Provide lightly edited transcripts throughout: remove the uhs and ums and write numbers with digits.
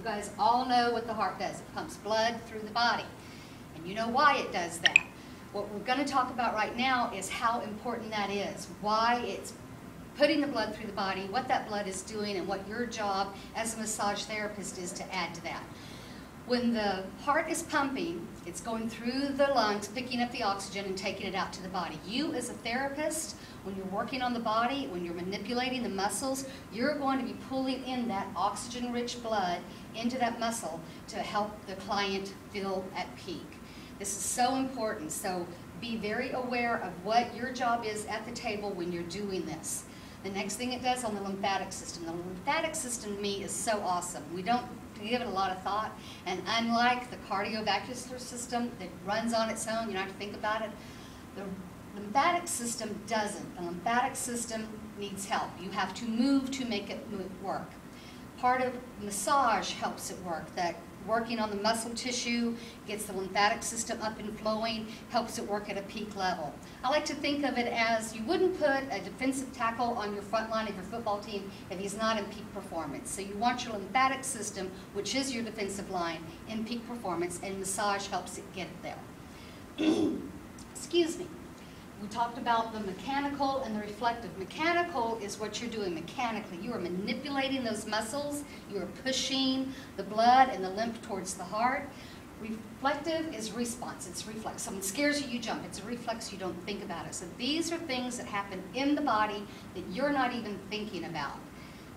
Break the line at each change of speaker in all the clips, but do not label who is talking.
You guys all know what the heart does. It pumps blood through the body. And you know why it does that. What we're going to talk about right now is how important that is, why it's putting the blood through the body, what that blood is doing, and what your job as a massage therapist is to add to that. When the heart is pumping, it's going through the lungs, picking up the oxygen and taking it out to the body. You as a therapist, when you're working on the body, when you're manipulating the muscles, you're going to be pulling in that oxygen-rich blood into that muscle to help the client feel at peak. This is so important, so be very aware of what your job is at the table when you're doing this. The next thing it does on the lymphatic system. The lymphatic system to me is so awesome. We don't give it a lot of thought, and unlike the cardiovascular system that runs on its own, you don't have to think about it, the lymphatic system doesn't. The lymphatic system needs help. You have to move to make it work. Part of massage helps it work. That working on the muscle tissue gets the lymphatic system up and flowing, helps it work at a peak level. I like to think of it as you wouldn't put a defensive tackle on your front line of your football team if he's not in peak performance. So you want your lymphatic system, which is your defensive line, in peak performance, and massage helps it get it there. Excuse me. We talked about the mechanical and the reflective. Mechanical is what you're doing mechanically. You are manipulating those muscles. You are pushing the blood and the lymph towards the heart. Reflective is response. It's reflex. Someone scares you, you jump. It's a reflex. You don't think about it. So these are things that happen in the body that you're not even thinking about.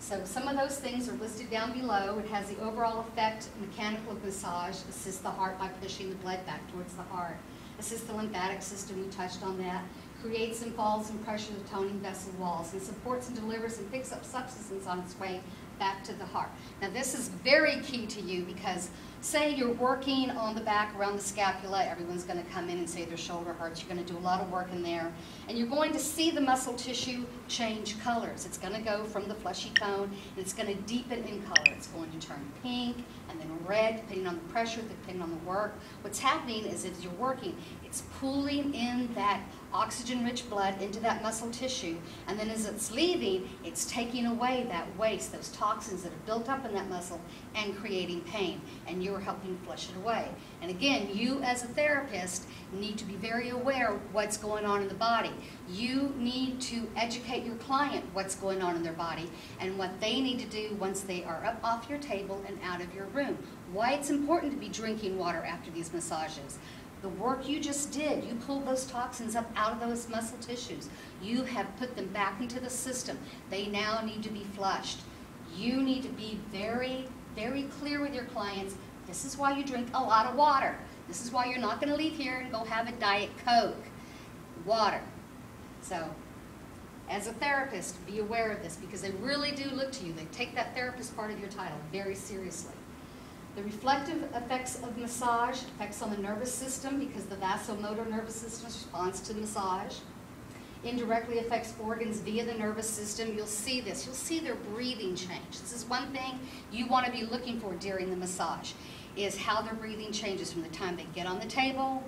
So some of those things are listed down below. It has the overall effect. Mechanical massage assists the heart by pushing the blood back towards the heart. Assists the lymphatic system, we touched on that. Creates and falls and pressure the toning vessel walls, and supports and delivers and picks up substance on its way back to the heart. Now this is very key to you because say you're working on the back around the scapula, everyone's going to come in and say their shoulder hurts. You're going to do a lot of work in there, and you're going to see the muscle tissue change colors. It's going to go from the fleshy tone, and it's going to deepen in color. It's going to turn pink and then red, depending on the pressure, depending on the work. What's happening is as you're working, it's pulling in that oxygen-rich blood into that muscle tissue, and then as it's leaving, it's taking away that waste, those toxins that are built up in that muscle, and creating pain, and you're helping flush it away. And again, you as a therapist need to be very aware of what's going on in the body. You need to educate your client what's going on in their body and what they need to do once they are up off your table and out of your room. Why it's important to be drinking water after these massages. The work you just did, you pulled those toxins up out of those muscle tissues. You have put them back into the system. They now need to be flushed. You need to be very, very clear with your clients. This is why you drink a lot of water. This is why you're not going to leave here and go have a Diet Coke. Water. So, as a therapist, be aware of this because they really do look to you. They take that therapist part of your title very seriously. The reflective effects of massage, effects on the nervous system because the vasomotor nervous system responds to massage. Indirectly affects organs via the nervous system. You'll see this. You'll see their breathing change. This is one thing you want to be looking for during the massage, is how their breathing changes from the time they get on the table.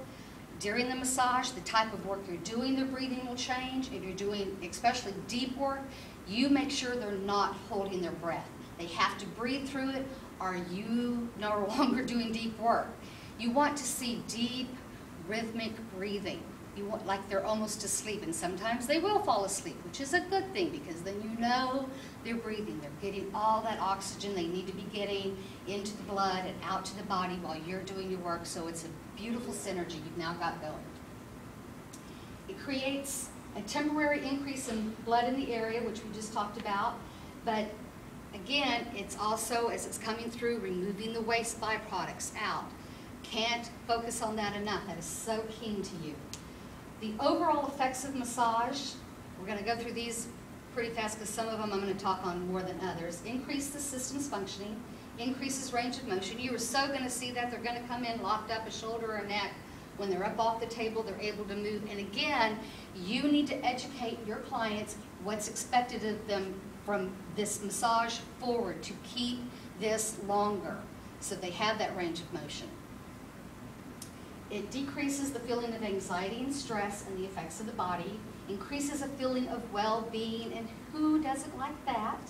During the massage, the type of work you're doing, their breathing will change. If you're doing especially deep work, you make sure they're not holding their breath. They have to breathe through it. Are you no longer doing deep work? You want to see deep, rhythmic breathing. You want, like they're almost asleep, and sometimes they will fall asleep, which is a good thing because then you know they're breathing. They're getting all that oxygen they need to be getting into the blood and out to the body while you're doing your work, so it's a beautiful synergy you've now got going. It creates a temporary increase in blood in the area, which we just talked about, but again, it's also, as it's coming through, removing the waste byproducts out. Can't focus on that enough. That is so keen to you. The overall effects of massage, we're going to go through these pretty fast because some of them I'm going to talk on more than others. Increase the system's functioning, increases range of motion. You are so going to see that they're going to come in locked up a shoulder or a neck. When they're up off the table, they're able to move. And again, you need to educate your clients what's expected of them from this massage forward to keep this longer so they have that range of motion. It decreases the feeling of anxiety and stress and the effects of the body, increases a feeling of well-being, and who doesn't like that?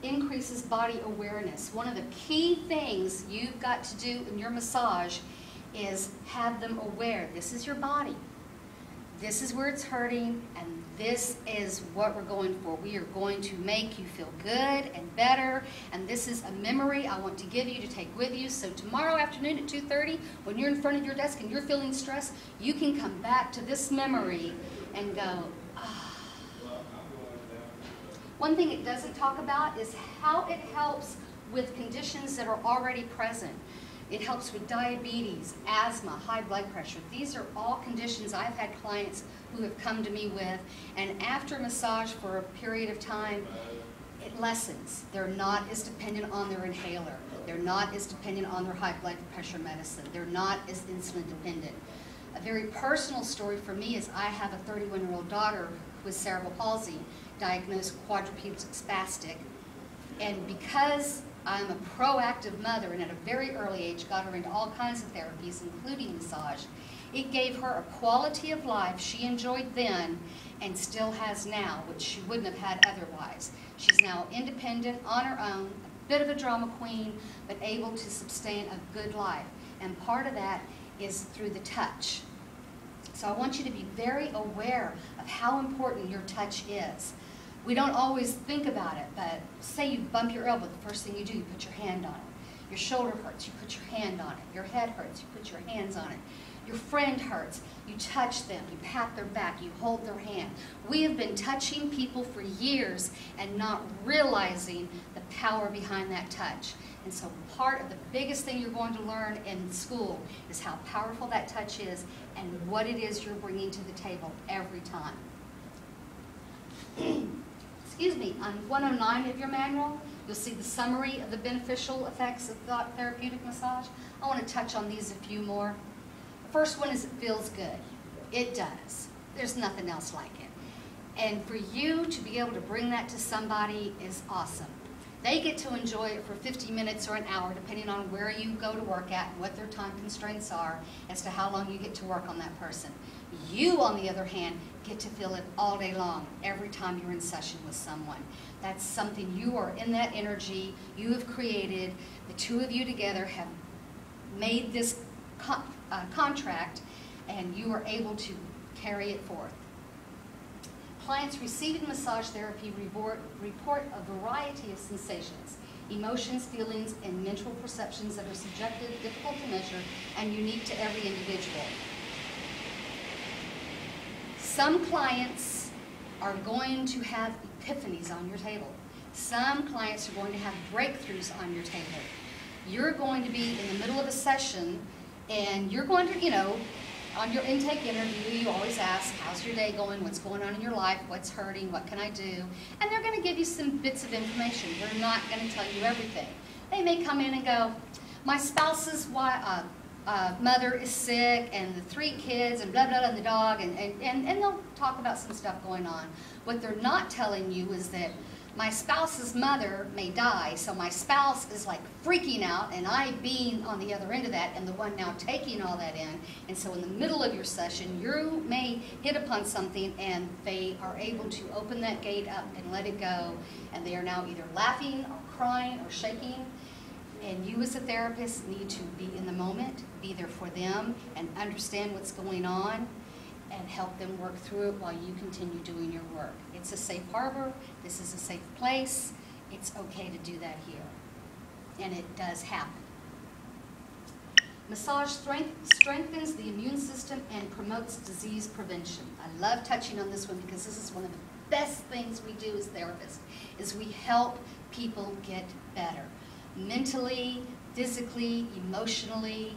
increases body awareness. One of the key things you've got to do in your massage is have them aware. This is your body. This is where it's hurting, and this is what we're going for. We are going to make you feel good and better, and this is a memory I want to give you to take with you. So tomorrow afternoon at 2:30, when you're in front of your desk and you're feeling stressed, you can come back to this memory and go, ah. One thing it doesn't talk about is how it helps with conditions that are already present. It helps with diabetes, asthma, high blood pressure. These are all conditions I've had clients who have come to me with, and after massage for a period of time, it lessens. They're not as dependent on their inhaler. They're not as dependent on their high blood pressure medicine. They're not as insulin dependent. A very personal story for me is I have a 31-year-old daughter with cerebral palsy, diagnosed quadriplegic spastic, and because I'm a proactive mother and at a very early age got her into all kinds of therapies, including massage, it gave her a quality of life she enjoyed then and still has now, which she wouldn't have had otherwise. She's now independent, on her own, a bit of a drama queen, but able to sustain a good life. And part of that is through the touch. So I want you to be very aware of how important your touch is. We don't always think about it, but say you bump your elbow, the first thing you do, you put your hand on it. Your shoulder hurts, you put your hand on it. Your head hurts, you put your hands on it. Your friend hurts, you touch them, you pat their back, you hold their hand. We have been touching people for years and not realizing the power behind that touch. And so part of the biggest thing you're going to learn in school is how powerful that touch is and what it is you're bringing to the table every time. Excuse me, on 109 of your manual, you'll see the summary of the beneficial effects of thought therapeutic massage. I want to touch on these a few more. The first one is it feels good. It does. There's nothing else like it. And for you to be able to bring that to somebody is awesome. They get to enjoy it for 50 minutes or an hour, depending on where you go to work at and what their time constraints are as to how long you get to work on that person. You, on the other hand, get to feel it all day long, every time you're in session with someone. That's something you are in that energy, you have created, the two of you together have made this contract, and you are able to carry it forth. Clients receiving massage therapy report a variety of sensations, emotions, feelings, and mental perceptions that are subjective, difficult to measure, and unique to every individual. Some clients are going to have epiphanies on your table. Some clients are going to have breakthroughs on your table. You're going to be in the middle of a session, and you're going to, on your intake interview, you always ask, how's your day going, what's going on in your life, what's hurting, what can I do? And they're going to give you some bits of information. They're not going to tell you everything. They may come in and go, my spouse's mother is sick, and the 3 kids, and blah, blah, blah, and the dog, and they'll talk about some stuff going on. What they're not telling you is that my spouse's mother may die, so my spouse is like freaking out, and I being on the other end of that and the one now taking all that in. And so in the middle of your session, you may hit upon something, and they are able to open that gate up and let it go, and they are now either laughing or crying or shaking. And you as a therapist need to be in the moment, be there for them, and understand what's going on, and help them work through it while you continue doing your work. It's a safe harbor. This is a safe place. It's okay to do that here. And it does happen. Massage strengthens the immune system and promotes disease prevention. I love touching on this one because this is one of the best things we do as therapists, is we help people get better. Mentally, physically, emotionally.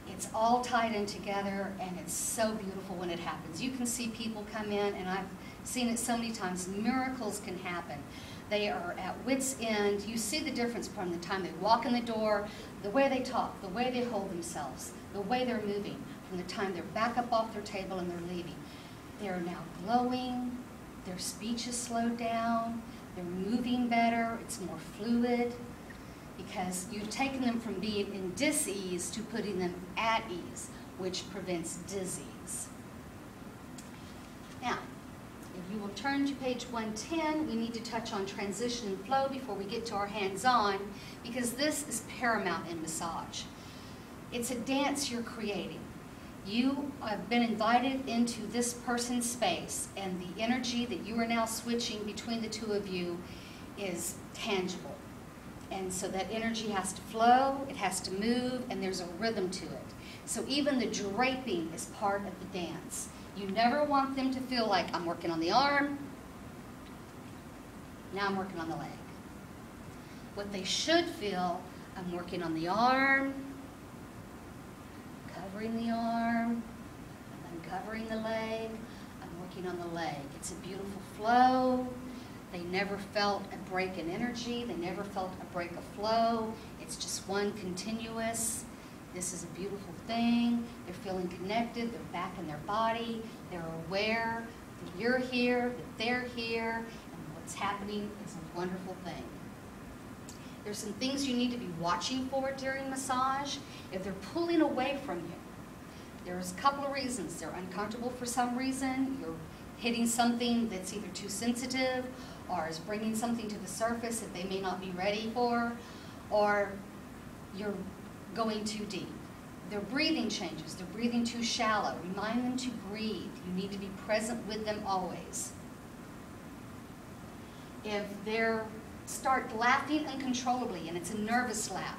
It's all tied in together, and it's so beautiful when it happens. You can see people come in, and I've seen it so many times. Miracles can happen. They are at wit's end. You see the difference from the time they walk in the door, the way they talk, the way they hold themselves, the way they're moving, from the time they're back up off their table and they're leaving. They're now glowing. Their speech is slowed down. They're moving better. It's more fluid, because you've taken them from being in dis-ease to putting them at ease, which prevents disease. Now, if you will turn to page 110, we need to touch on transition and flow before we get to our hands-on, because this is paramount in massage. It's a dance you're creating. You have been invited into this person's space, and the energy that you are now switching between the two of you is tangible. And so that energy has to flow, it has to move, and there's a rhythm to it. So even the draping is part of the dance. You never want them to feel like, I'm working on the arm, now I'm working on the leg. What they should feel, I'm working on the arm, covering the arm, and then covering the leg, I'm working on the leg. It's a beautiful flow. They never felt a break in energy. They never felt a break of flow. It's just one continuous. This is a beautiful thing. They're feeling connected. They're back in their body. They're aware that you're here, that they're here, and what's happening is a wonderful thing. There's some things you need to be watching for during massage. If they're pulling away from you, there's a couple of reasons. They're uncomfortable for some reason. You're hitting something that's either too sensitive or is bringing something to the surface that they may not be ready for, or you're going too deep. Their breathing changes. They're breathing too shallow. Remind them to breathe. You need to be present with them always. If they start laughing uncontrollably and it's a nervous laugh,